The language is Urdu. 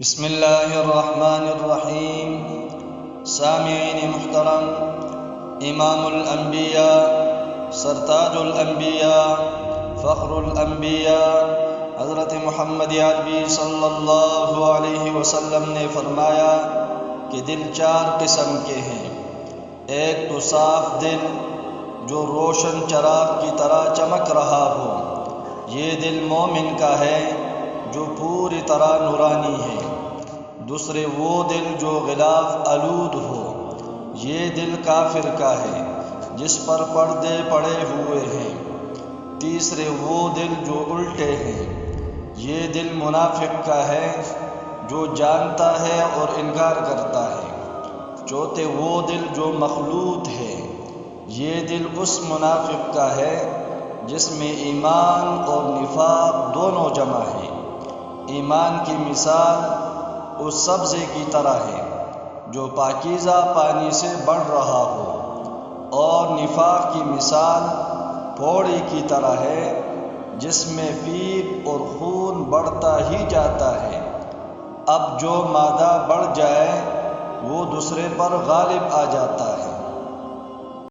بسم اللہ الرحمن الرحیم۔ سامعین محترم، امام الانبیاء، سرتاج الانبیاء، فخر الانبیاء حضرت محمد عربی صلی اللہ علیہ وسلم نے فرمایا کہ دل چار قسم کے ہیں۔ ایک تو صاف دل جو روشن چراغ کی طرح چمک رہا ہو، یہ دل مومن کا ہے جو پوری طرح نورانی ہے۔ دوسرے وہ دل جو غلاف آلود ہو، یہ دل کافر کا ہے جس پر پردے پڑے ہوئے ہیں۔ تیسرے وہ دل جو الٹے ہیں، یہ دل منافق کا ہے جو جانتا ہے اور انکار کرتا ہے۔ چوتھے وہ دل جو مخلوط ہے، یہ دل اس منافق کا ہے جس میں ایمان اور نفاق دونوں جمع ہیں۔ ایمان کی مثال اس سبزے کی طرح ہے جو پاکیزہ پانی سے بڑھ رہا ہو، اور نفاق کی مثال پھوڑی کی طرح ہے جس میں پیپ اور خون بڑھتا ہی جاتا ہے۔ اب جو مادہ بڑھ جائے وہ دوسرے پر غالب آ جاتا ہے۔